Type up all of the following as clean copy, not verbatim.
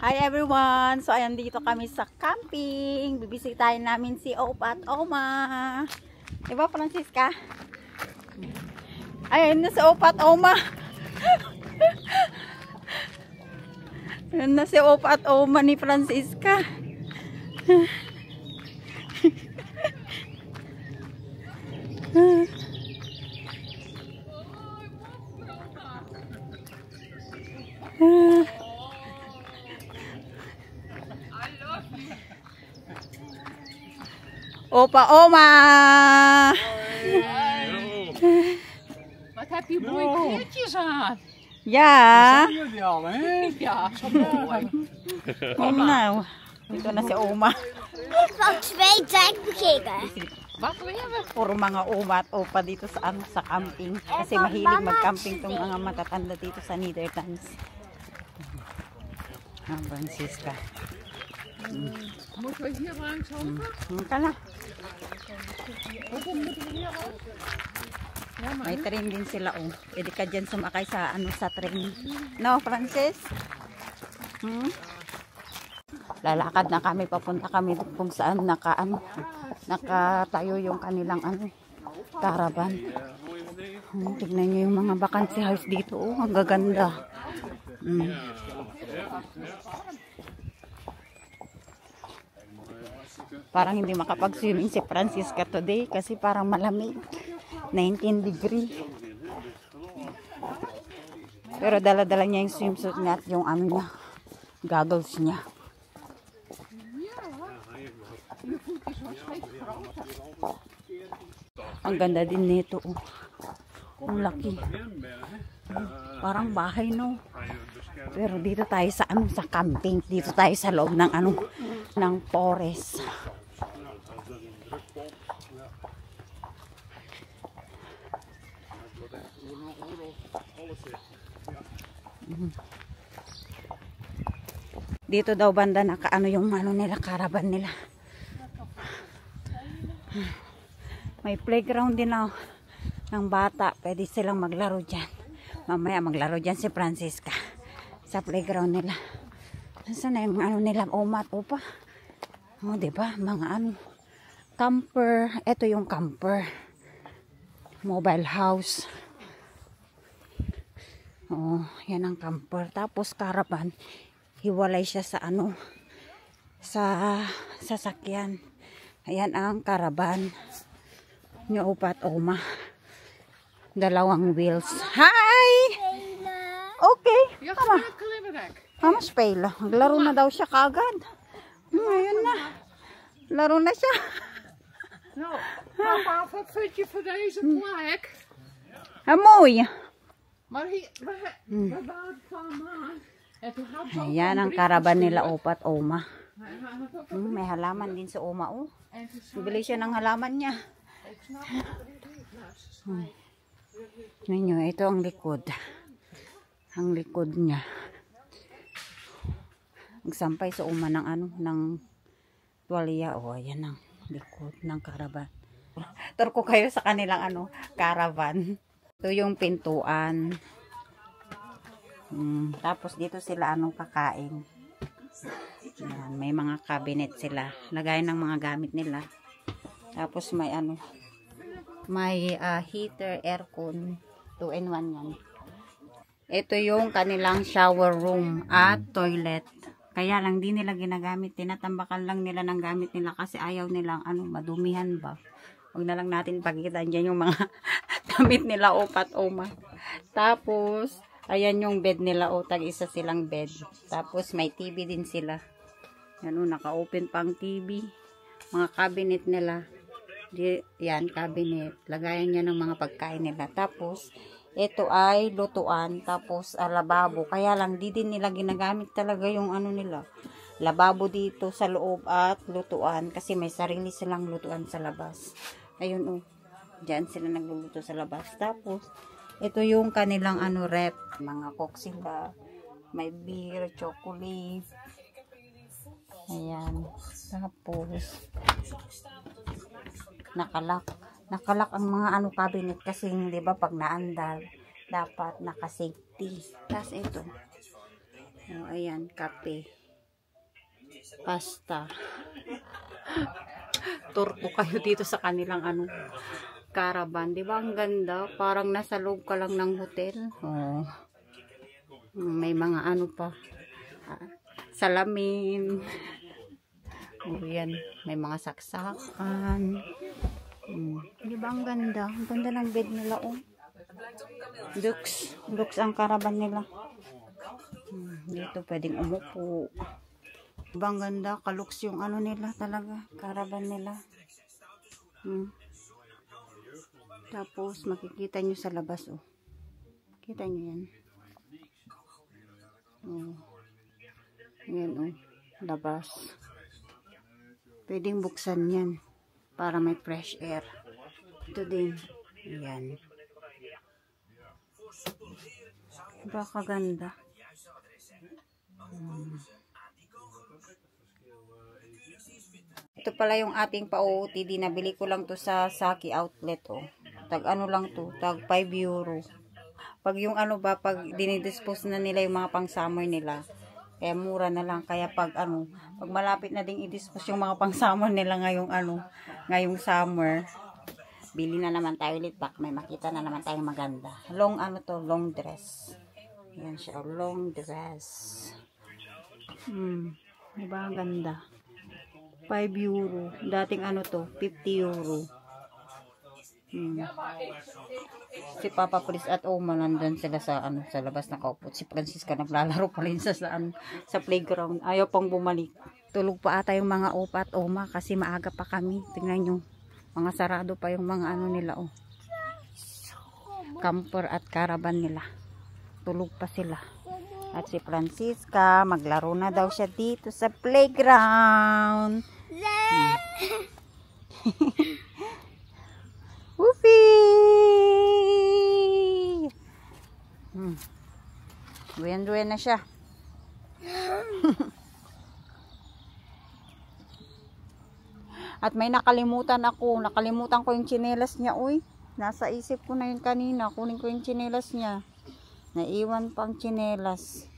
Hi everyone! So ayan, dito kami sa camping. Bibisitahin namin si Opa at Oma. Diba Francisca? Ayan na si Opa at Oma. Ayan na si Opa at Oma ni Francisca. Opa, Oma! Wat heb je mooie kleedjes aan? Ja. Zijn jullie al, hè? Ja, zo mooi. Kom nou. Dito na si Oma. Ik wil 2 dekbekeken. Wat wil je? Puro mga Oma at Opa dito sa camping. Kasi mahilig mag-camping tong mga matatanda dito sa Netherlands. Francisca. Moeten we hier langs over? Ka na. Hoeveel moeten we hier over? Ja, maar May train din sila oh. Pwede ka dyan sumakay sa sa train. No, Francis? Lalakad na kami, papunta kami kung saan nakatayo yung kanilang caravan. Tignan nyo yung mga vacancy house dito oh, ang gaganda. Parang hindi makapag-swimming si Francisca today kasi parang malamig. 19 degree. Pero dala-dala niya yung swimsuit niya at yung niya, goggles niya. Ang ganda din nito. Oh. Ang laki. Parang bahay no. Pero dito tayo sa sa camping. Dito tayo sa loob ng ng forest. Dito daw banda yung nila, caravan nila. May playground din ng bata. Pwede silang maglaro dyan. Mamaya maglaro dyan si Francisca sa playground nila. Nasaan na yung nila, Oma at Opa? O, diba? Mga camper. Ito yung camper. Mobile house. Oh, yan ang camper. Tapos caravan, hiwalay siya sa sa sasakyan. Ayan ang caravan ni Opa at Oma. Dalawang wheels. Hi! Okay. Tama. Mama spela. Maglaro na daw siya kagad. Ayun na. Laro na siya. Nou, papa, wat vind je van deze plek? Amoy. Maar hier, we waren van maan. En toen had ze ook Ayan ang caravan nila Opa at Oma. May halaman din sa Oma oh. Bibili siya ng halaman niya. Ninyo, ito ang likod. Ang likod niya. Magsampay sa Oma ng tuwalya oh. Ayan ang likod ng caravan. Tur ko kayo sa kanilang caravan. Ito yung pintuan. Tapos dito sila kakain. Yan, may mga cabinet sila. Lagay ng mga gamit nila. Tapos may may heater, aircon, 2-in-1 yan. Ito yung kanilang shower room at toilet. Kaya lang di nila ginagamit. Tinatambakan lang nila ng gamit nila kasi ayaw nilang madumihan ba. Huwag na lang natin pagitan dyan yung mga damit nila Opa at Oma. Tapos ayan yung bed nila tag-isa silang bed. Tapos may TV din sila. Yan naka-open pang TV. Mga cabinet nila. Yan, cabinet. Lagayan niya ng mga pagkain nila. Tapos ito ay lutuan. Tapos lababo. Kaya lang di din nila ginagamit talaga yung nila. Lababo dito sa loob at lutuan. Kasi may sarili silang lutuan sa labas. Ayun Diyan sila nagluluto sa labas. Tapos ito yung kanilang rep. Mga coke sila. May beer, chocolate. Ayan. Tapos nakalak ang mga cabinet kasi di ba pag naandar dapat naka-safety. Tapos ito. Ayan, kape. pasta. Tour ko kayo dito sa kanilang ano, caravan. Di ba ang ganda? Parang nasa loob ka lang ng hotel. Oh. May mga ano pa. Salamin. Oh, yan. May mga saksakan. Di ba ang ganda? Ang ganda ng bed nila, oh. Lux ang caravan nila. Dito pwedeng umupo. Di ba ang ganda? Kalux yung ano nila talaga. Caravan nila. Tapos makikita nyo sa labas, oh. Kita nyo yan. Oh. Yan, oh. Labas. Pwedeng buksan yan para may fresh air. Ito din. Yan. Diba kaganda? Ito pala yung ating pa-OOTD. Nabili ko lang to sa Saki outlet, oh. Tag ano lang to, tag 5 euro. Pag yung ano ba, pag dinidispose na nila yung mga pang summer nila, kaya mura na lang. Kaya pag ano, pag malapit na ding i-dispose yung mga pang summer nila ngayong ano, ngayong summer, bili na naman tayo ulit. Bak may makita na naman tayong maganda. Long ano to, long dress. Yan siya, long dress. Diba ang ganda? 5 euro. Dating ano to, 50 euro. Si Papa Pris at Oma nandun sila sa ano, sa labas nakaupo. Si Francisca naglalaro pa rin sa playground. Ayaw pang bumalik. Tulog pa ata yung mga Opa at Oma kasi maaga pa kami. Tingnan nyo. Mga sarado pa yung mga ano nila, oh. Camper at caravan nila. Tulog pa sila. At si Francisca, maglaro na daw siya dito sa playground. Whoopee! Duyan-duyan na siya. At may nakalimutan ako. Nakalimutan ko yung tsinelas niya, uy. Nasa isip ko na yun kanina. Kunin ko yung tsinelas niya. Naiwan pang tsinelas.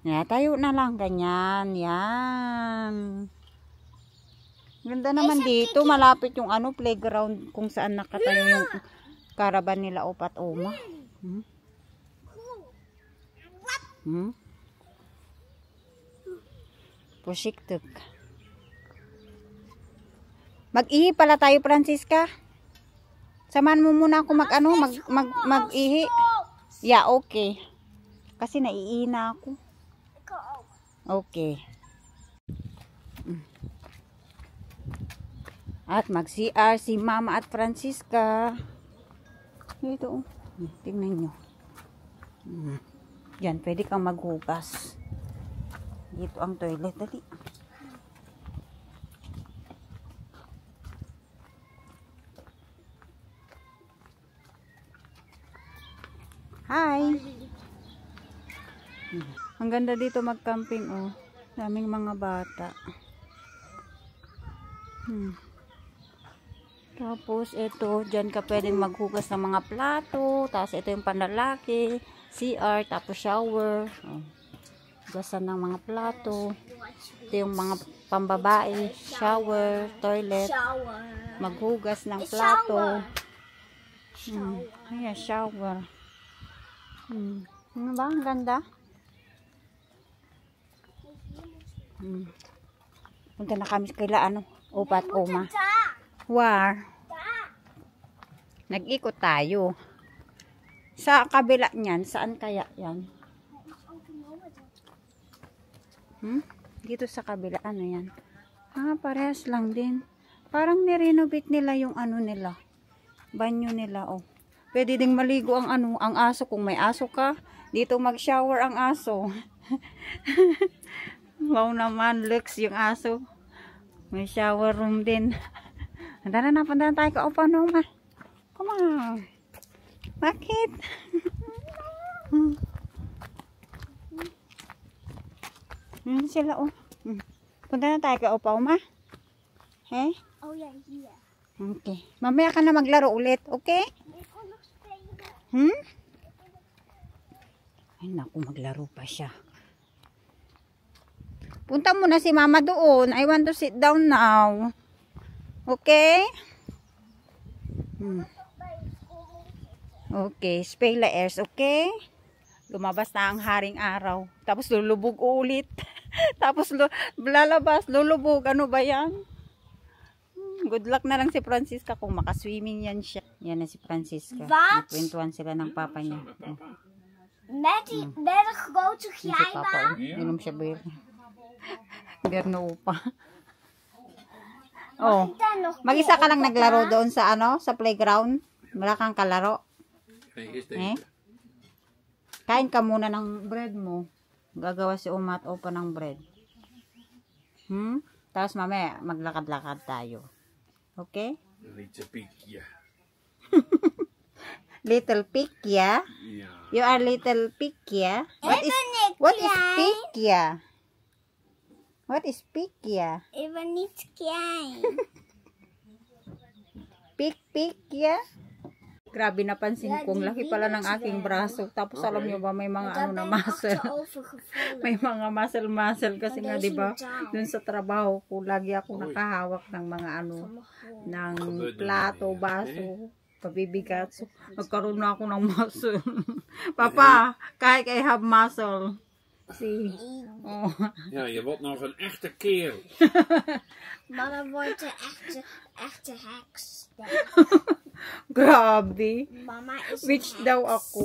Tayo na lang. Ganyan. Yan. Ganda naman dito. Malapit yung ano, playground kung saan nakatayo yung caravan nila Opa at Oma. Pusiktuk. Mag-ihi pala tayo, Francisca. Samahan mo muna ako mag-ihi. Yeah, okay. Kasi naiihi na ako. Okay. At mag-CR si Mama at Francisca. Dito, tingnan nyo. Yan, pwede kang maghugas. Dito ang toilet. Dali. Hi! Ang ganda dito mag-camping, oh. Daming mga bata. Tapos, ito, dyan ka pwedeng maghugas ng mga plato. Tapos, ito yung panlalaki. CR, tapos shower. Oh. Hugasan ng mga plato. Ito yung mga pambabae. Shower, toilet. Maghugas ng plato. Ayan, shower. Ano ba? Ang ganda. Punta na kami kaila ano, Opa at Oma. War. Nag-ikot tayo. Sa kabila niyan, saan kaya yan? Dito sa kabila, ano yan? Parehas lang din. Parang nirenovate nila yung ano nila. Banyo nila, oh. Pwede ding maligo ang ano, ang aso kung may aso ka. Dito mag-shower ang aso. Wow naman, looks yung aso. May shower room din. Tara na, punta tayo ka Opa Noma. Come on. Bakit? Yan sila, oh. Punta na tayo ka Opa Oma. Hey? Oh yeah, yeah. Okay. Mamaya ka na maglaro ulit, okay? Ay naku, maglaro pa siya. Punta mo na si mama doon. I want to sit down now. Okay? Okay, spay la airs, okay? Lumabas na ang haring araw. Tapos lulubog ulit. Tapos lalabas, lulubog. Ano ba yan? Good luck na lang si Francisca kung makaswimming yan siya. Yan na si Francisca. Wat? Nagkwentuhan sila ng papa niya. Met de grote Yan si papa. glijbaan. Inom siya beer. Beer na upa. Oh. Dan nog Mag-isa ka lang naglaro doon sa ano, sa playground. Wala kang kalaro. Eh? Kain ka muna ng bread mo. Gagawa si Uma at Opa ng bread. Tapos mamaya maglakad-lakad tayo. Okay? Little piggy. Little pig, yeah? Yeah. You are little pig, yeah? What is pig, yeah? What is pig, yeah? Ik ben niet klein. Pig, yeah? Grabe, napansin kong laki pala ng aking braso. Tapos alam nyo ba, may mga ano na muscle. May mga muscle kasi nga, di ba? Dun sa trabaho ko, lagi ako nakahawak ng mga ano, ng plato, baso, pabibigat. So, nagkaroon na ako ng muscle. Papa, kijk, I have muscle. See? Oh. Ja, je wordt nog een echte kerel. Mama wordt een echte heks. Grabe. Mama is Witch een daw heks. ako.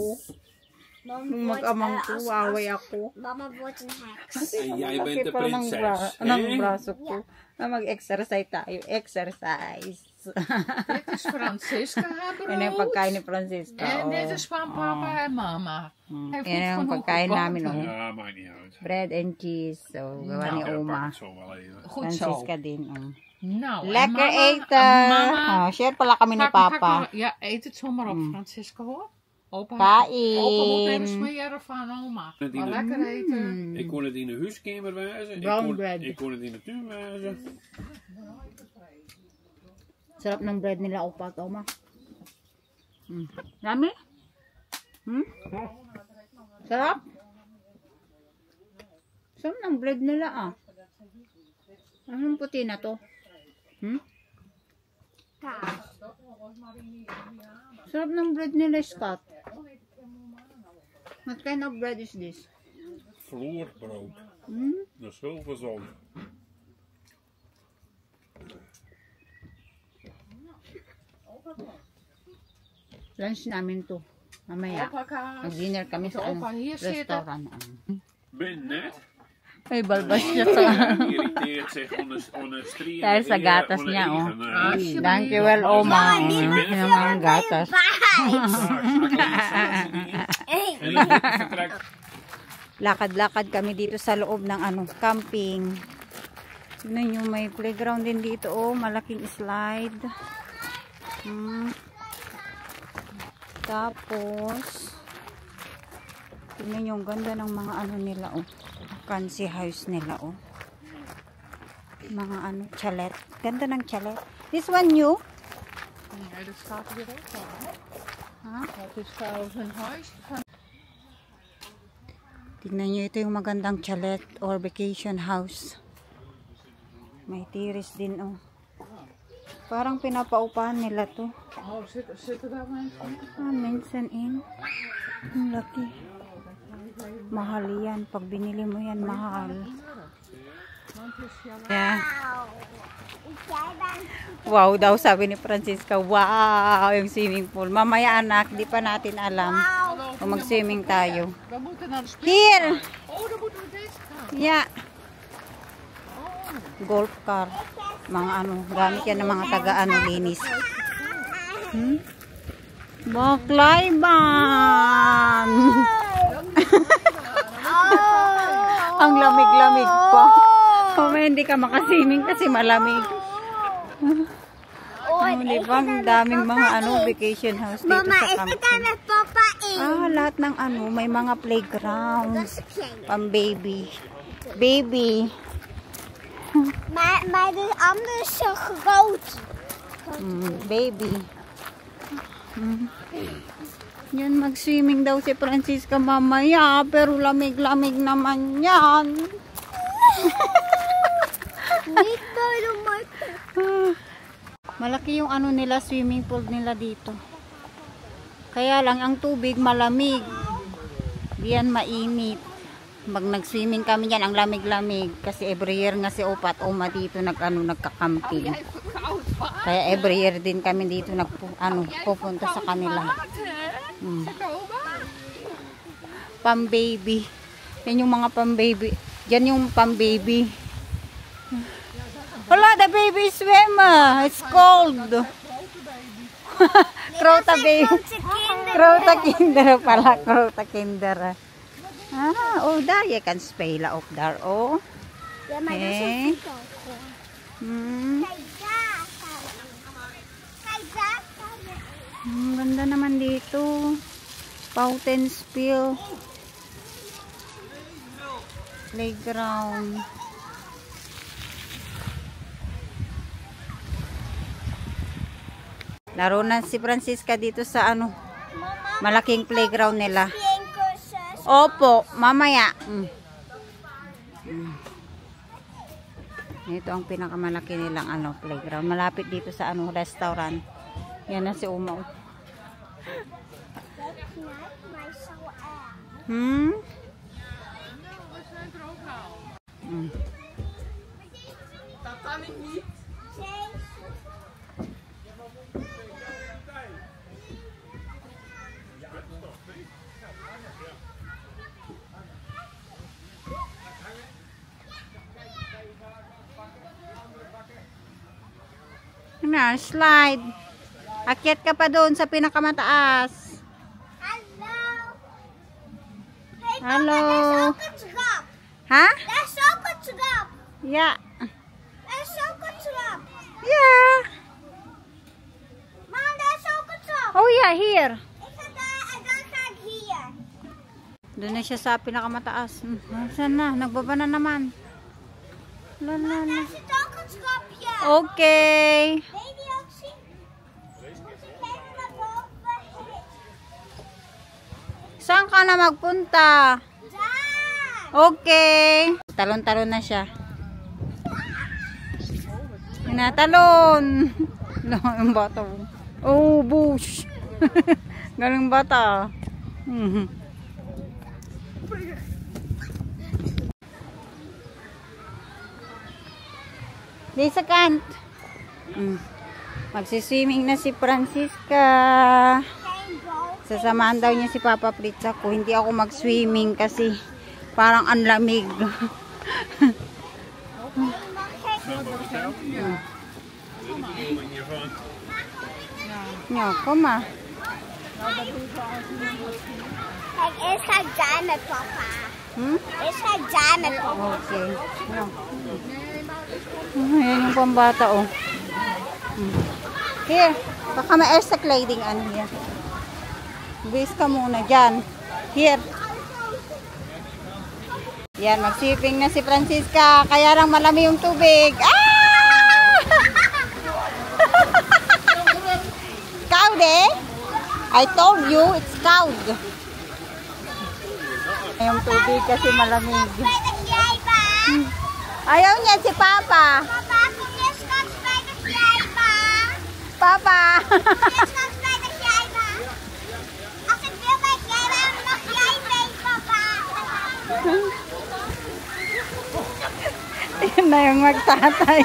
Mama Nung wordt, mag-amang ko, als- away ako. Mama wordt een heks. En jij Laki bent de pala ng prinses. ng hè? braso ko. Na mag-exercise tayo. Exercise. Dit is Francisca haar Yan yung brood. pagkain ni Francisca. En dit Oh. is van papa en mama. Hij voelt Yan yung genoeg pagkain namin. boter. Oh. Ja, maakt niet uit. Bread and cheese. So, gawa ni Ja, pak Oma. het zo wel even. Goed zo. Francisca din. Oh. Nou, en Lekker mama- eten. Mama, Oh, share pala kami ni pak Papa. maar- ja, eet het zomaar op, Francisca, hoor. Opa, Kain. opa moet even smeren van oma. Met die Maar ne- lekker eten. Ik kon het in de huiskamer wijzen. Brown bread. Ik kon het in de tuin wijzen. Sarap ng bread nila, Opa at Oma. Dami? Sarap? Sarap ng bread nila, ah. Anong puti na to? Kaas. Sarap ng bread nila, Scott. What kind of bread is this? Vloerbrood. Dat is heel gezond. Lunch namin to. Mamaya. Opa kaas. Mag-dinner kami sa Opa, hier zitten. restaurant. Ben net. Ay, balbas niya sa... Irriteert zich onder strien. Dahil sa gatas niya, oh. Thank you, well, Oma. Yung mga gatas. Lakad-lakad kami dito sa loob ng ano, camping. Tignan nyo, may playground din dito, oh. Malaking slide. Tapos, tignan nyo, ang ganda ng mga ano nila, oh. Fancy house nila, oh. Mga ano, chalet. Ganda ng chalet. This one new? Nee, dat staat weer ook al. Ha? Dat is trouwens een huis. Tignan nyo, ito yung magandang chalet or vacation house. May tiris din, oh. Parang pinapaupahan nila to. Oh, zitten daar mensen in? Ah, mensen in. Ang laki. Mahal yan. Pag binili mo yan, mahal. Yeah. Wow daw, sabi ni Francisca. Wow, yung swimming pool. Mamaya anak, di pa natin alam kung mag-swimming tayo. We moeten naar de speel. Here! Oh, dan moeten we deze gaan. Yeah. Golf car. Mga ano, gamit yan ng mga taga-ano linis. Baklaiban! Ang lamig-lamig pa. Kung hindi ka makasiming kasi malamig. Oh, di ba? Ang daming mga ano, vacation house dito Mama, sa is ik daar camping. met papa in? Ah, lahat ng ano, may mga playground. Dat is klein. Pang baby. Baby. Maar de andere is zo groot. Baby. Yan, mag-swimming daw si Francisca mamaya, pero lamig-lamig naman yan. Niet bij de markt. Malaki yung ano nila, swimming pool nila dito. Kaya lang ang tubig malamig. Diyan mainit. Pag nag-swimming kami diyan, ang lamig-lamig kasi every year nga si Opa at Oma dito nagkakamping. Kaya every year din kami dito pupunta sa kanila. Pam-baby. Yan yung mga pam-baby. Diyan yung pam-baby. Wala, the baby swim. It's cold. Krota baby. Krota kinder pala. Krota kinder. Oh, daar. Je kan spelen ook daar. Oh. Ja, maar dat is Hey. ook koken. Kijk daar. Kijk daar. Ganda naman dito. Fountain spill. Playground. Laro na si Francisca dito sa malaking playground nila. Kursus. Opo, mamaya. Ito ang pinakamalaki nilang playground. Malapit dito sa restaurant. Yan na si Uma. Dat kan ik niet. Slide. Akyat ka pa doon sa pinakamataas. Hallo. Hey, Hallo. Mama, dat is ook een trap. Ha? Dat is ook een trap. Ja. Dat is ook een trap. Ja. Mama, dat is ook een trap. Oh ja, hier. Ik ga daar en dan ga ik hier. Doon na siya sa pinakamataas. Saan na? Nagbaba na naman. Lala. Daar zit ook een trapje. Okay. Wil je die ook zien? Moet ik even naar boven? Saan ka na magpunta? Daar. Okay. Talon-talon na siya. Tinatalon. Yung bata. Oh, bush. Galing bata. Di sa kant. Magsiswimming na si Francisca. Geen boot. Sasamahan daw niya si Papa Fritz ako. Hindi ako mag-swimming kasi parang ang lamig. Ja, kom maar. Kijk, eerst ga ik daar met papa. Eerst ga ik daar met papa. Okay. Ja. Ayan yung pambata, oh. Here, baka may sa gliding here. Bis ka muna dyan. Here. Yan, mag-swimming na si Francisca. Kaya lang malami yung tubig. Ah! Cold, eh? I told you, it's cold. Yung tubig kasi malamig. Spelen jij ba? Ayaw niya si Papa. Papa, kom je straks spelen jij ba? Papa. Kom je straks spelen jij ba? Als ik wil met jij ba, mag jij mee, papa. Yan na yung magtatay.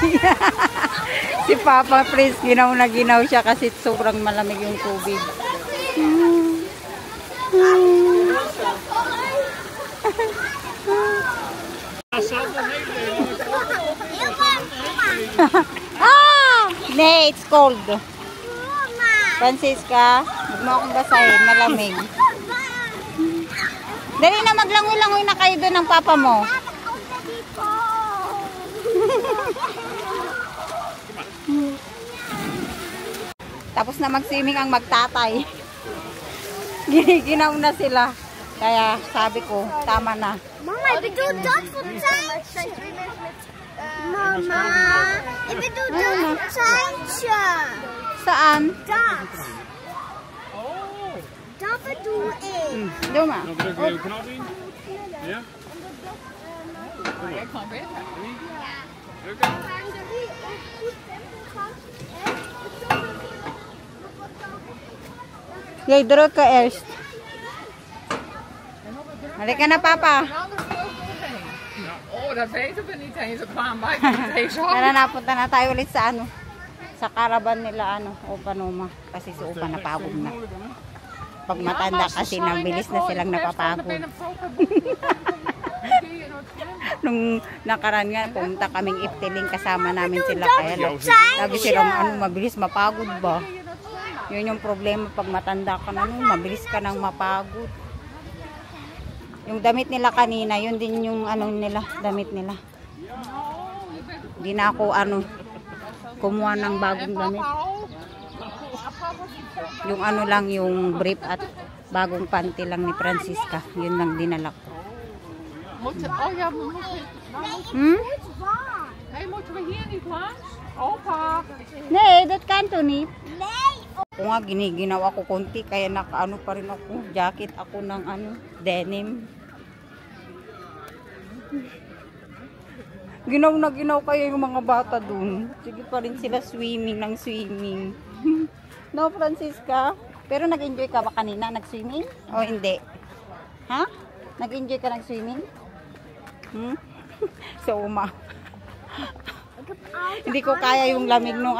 Si Papa Prince, ginaw na ginaw siya kasi sobrang malamig yung tubig. Nee, it's cold. Francisca, huwag mo akong basahin, malamig. Dali na, maglangoy-langoy na kayo doon ng papa mo. Tapos na mag-swimming ang magtatay. Giniginaw na sila. Kaya sabi ko, tama na. Mama, ik bedoel dat voor tuintje. Mama, ik bedoel dat tuintje. Saan? Dat. Dat bedoel ik. Doon ma. Dan druk je de knop in. Ja? Ik kan beter. Jij druk eerst. Halika na, papa. Een ander vleugel heen. Oh, dat weten we niet eens. We kwamen bij niet eens op. Tara, napunta na tayo ulit sa ano. Sa caravan nila, Opa Noma. Kasi si Opa napagod na. Pag matanda kasi nabilis na silang napapagod. Nung nakaraan nga, pumunta kaming Iftiling, kasama namin sila. Kaya lagi silang mabilis mapagod ba? Yun yung problema pag matanda ka na, mabilis ka nang mapagod. Yung damit nila kanina, yun din yung damit nila. Hindi na ako kumuha ng bagong damit. Yung lang, yung brief at bagong panty lang ni Francisca. Yun lang dinala ko. Oh ja, we moeten. Nee, moeten we hier niet langs? Opa. Nee, dat kan to niet. Nee. Ako nga, ginawa ko konti, kaya nakaano pa rin ako. Jacket ako ng denim. Ginaw na ginaw kaya yung mga bata dun. Sige pa rin sila swimming. No, Francisca? Pero nag-enjoy ka ba kanina? Nag-swimming? O hindi? Ha? Nag-enjoy ka nag-swimming? So, hindi ko kaya yung lamig nung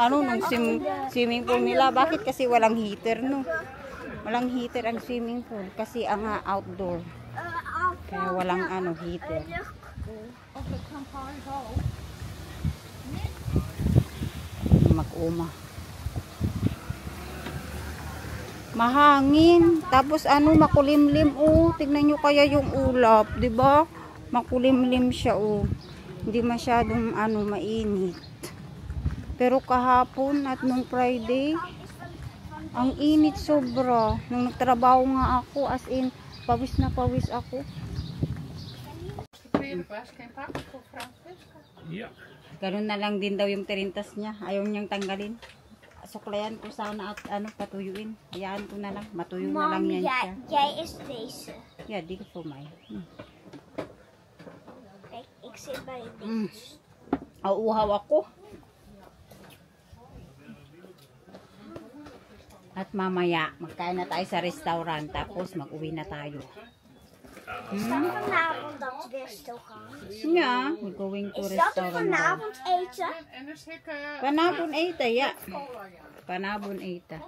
swimming pool nila. Bakit? Kasi walang heater, no? Walang heater ang swimming pool. Kasi ang outdoor. Kaya walang heater. Mag-uma. Mahangin. Tapos makulimlim. Tignan nyo kaya yung ulap, 'di ba? Makulimlim siya, Hindi masyadong mainit. Pero kahapon at nung Friday, ang init sobra. Nung nagtrabaho nga ako, as in, pawis na pawis ako. Ja. Ganun na lang din daw yung tirintas niya. Ayaw niyang tanggalin. Suklayan ko sana at patuyuin. Hayaan ko na lang. Matuyo na lang yan siya. Jij is deze. Ja, die voor mij. Kijk, ik zit bij deze. Auuhaw ako. At mamaya, magkain na tayo sa restaurant. Tapos mag-uwi na tayo. Is dat vanavond dat restaurant? Ja, we're going to Is dat restaurant. vanavond eten? En dus ik... Vanavond eten, ja. Vanavond eten.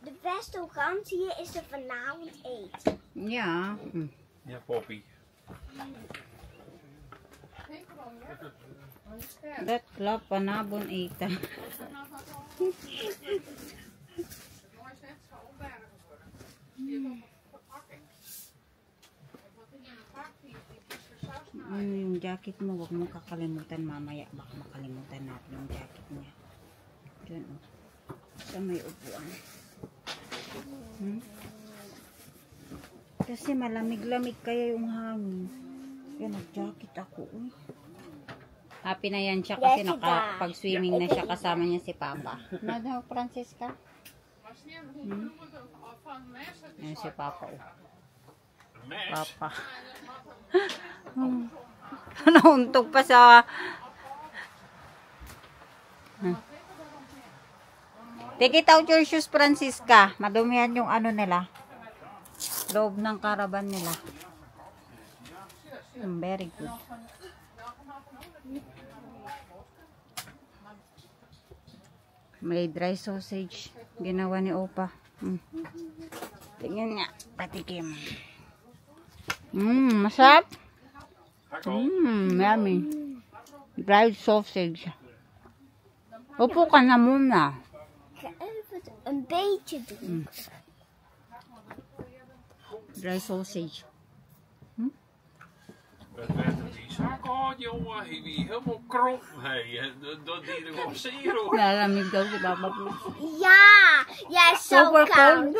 De restaurant hier is er vanavond eten. Ja. Ja, Poppy. Dat klopt, vanavond eten. Yung jacket mo, wag mo kakalimutan mamaya. Baka makalimutan natin yung jacket niya. Diyan, sa may upuan. Kasi malamig-lamig kaya yung hangin. Yan, nag-jacket ako. Happy na yan siya kasi nakapag-swimming na siya, kasama niya si Papa. Na daw, Francisca? Yan si Papa. Papa. Nauntog pa sa... Take it out your shoes, Francisca. Madumihan yung nila. Loob ng caravan nila. Very good. May dry sausage. Ginawa ni Opa. Tingnan nga. Patikim. Masarap. Yummy. Dry sausage. Upo ka na muna. Ga even een beetje doen. Dry sausage. Wat werd er die zak aan, jongen? Hij wie helemaal krom. Hey, dat die er nog zero. Lalamig daw si Papa po. Ja, jij is zo Super koud.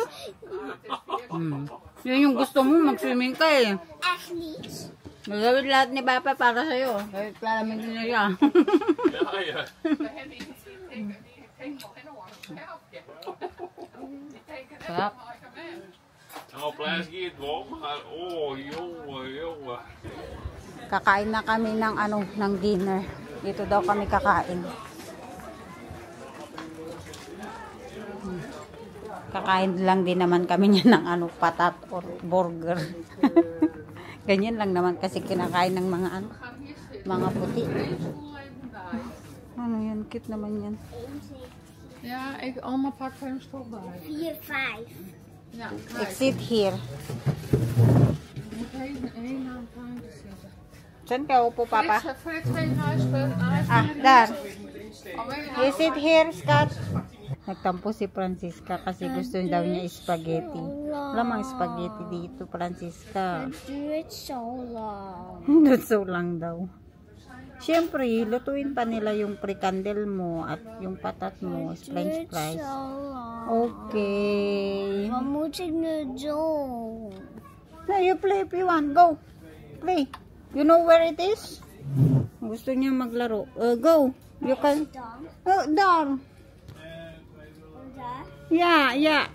cold. Yun yung gusto mo, mag-swimming ka eh. Echt niet. Magawin lahat ni Papa para sa'yo. Kahit lalamig na siya. Ja, ja. Sarap. Nou, blijf je het warm, maar oh, jongen, jongen. Kakain na kami ng ng dinner. Dito daw kami kakain. Kakain lang din naman kami niya ng patat or burger. Ganyan lang naman kasi kinakain ng mga puti. Ano yan? Cute naman yan. Ja, allemaal pakken en stop bij. 4, 5. Ja, Exit here. je moet één naam klein zitten. Saan ka upo, Papa? Voor je twee huispen. Dar. You sit here, Scott. Nagtampo si Francisca kasi gusto daw niya spaghetti. Wala mang spaghetti dito, Francisca. Do it so long. Not so lang daw. Siyempre, lutuin pa nila yung pre-candle mo at yung patat mo, french fries. Okay. Wat moet ik nu doen? Now you play if you want. Go. Play. You know where it is? Gusto niya maglaro. Go. You can. Down. Yeah.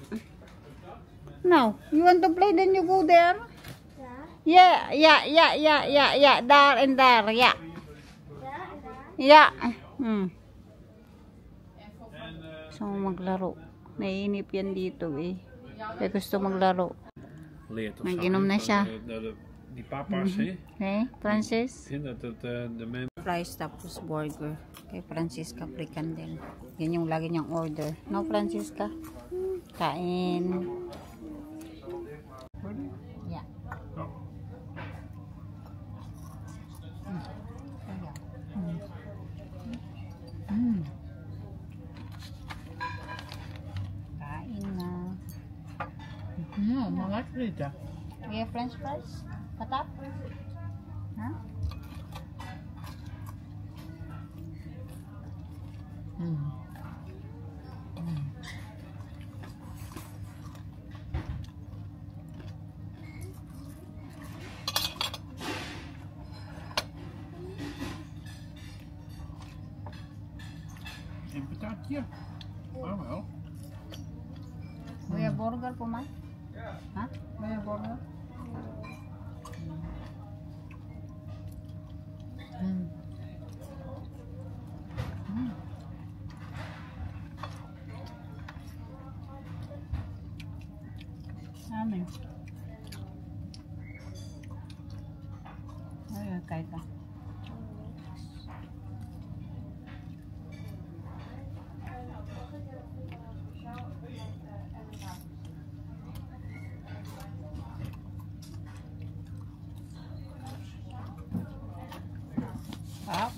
Now, you want to play, then you go there. Yeah. There and there. Yeah. Yeah. So, maglaro. Naiinip yan dito eh. Kaya gusto maglaro. Nag-inom na siya. Die papa's, hè? Okay, Francis? Ik vind dat de mensen... Fries tapos burger. Kay Francisca pre-candle. Yan yung lagi niyang order. No, Francisca? Kain. Yeah. Kain na. Maar lekker eten. We have French fries? Patap? Huh? Een patatje? Oh wel. Wil je burger voor mij? Huh? Wil je burger? Amin. Ayan, kahit na. Sarap.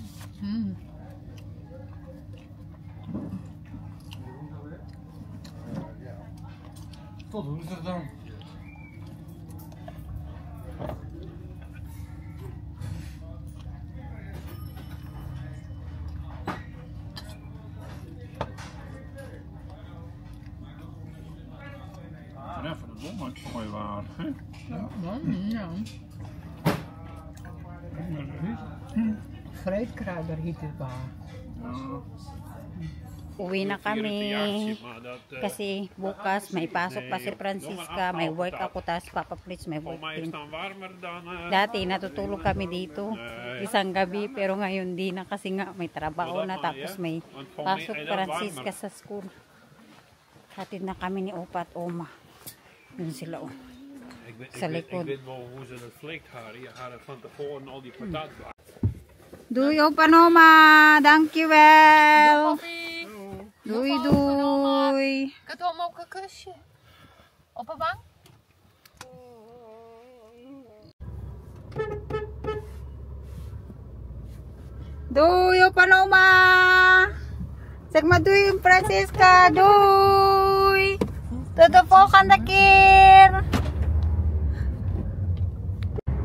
Tot hoe is dat dan? Ja, van de bom is mooi waar. Hè? Ja. Vreedkruider heet het waar. Uwi na kami. Kasi bukas may pasok pa si Francisca, may work ako, tas Papa Fritz may work din. Dati natutulog kami dito isang gabi, pero ngayon di na kasi nga may trabaho na, tapos may pasok Francisca sa school. Hatid na kami ni Opa at Oma. Yun sila sa likod. Ik weet wel hoe ze dat flikt haar. Je gaat het van tevoren al die patat. Doei Opa en Oma, dankjewel. Doei doei. Ik doe hem ook een kusje. Op een bank. Doei Opa en Oma. Zeg maar doei Francisca, doei. Tot de volgende keer.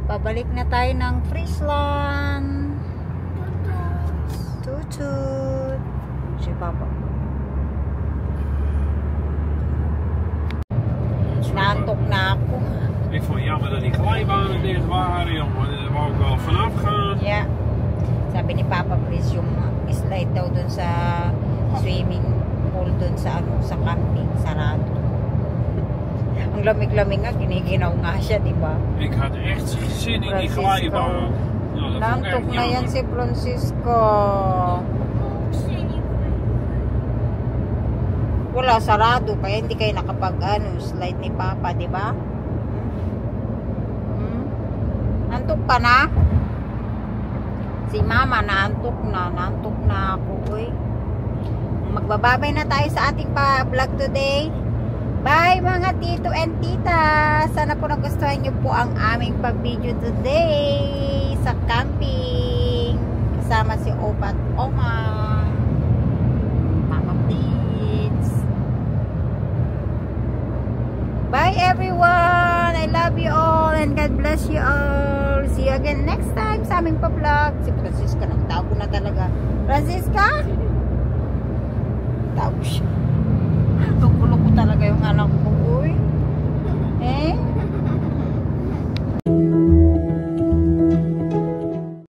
Pabalik na tayo ng Friesland. Tutut. Si Papa. Naantok na ako. Ik vond het jammer dat die glijbanen dicht waren, jongen. Daar wou ik wel vanaf gaan. Yeah. Sabi ni Papa, please, yung slide daw dun sa swimming pool dun sa sa camping, sarado. Ang lamig-lamig nga, giniginaw nga siya, di ba? Ik had echt zin in die glijbaan. Nou, Nantok na yan si Francisco. Wala, sarado. Kaya hindi kayo slide ni Papa, di ba? Nantok ka na? Si Mama, naantok na ako, uy. Magbababay na tayo sa ating vlog today. Bye mga tito and tita. Sana po nagustuhan nyo po ang aming pag-video today sa camping. Kasama si Opa at Oma. Mama please. Bye everyone. I love you all and God bless you all. See you again next time sa aming pa-vlog. Si Francisca, nagtago na talaga. Francisca? Tago siya. Tukulo ko talaga yung anak ko.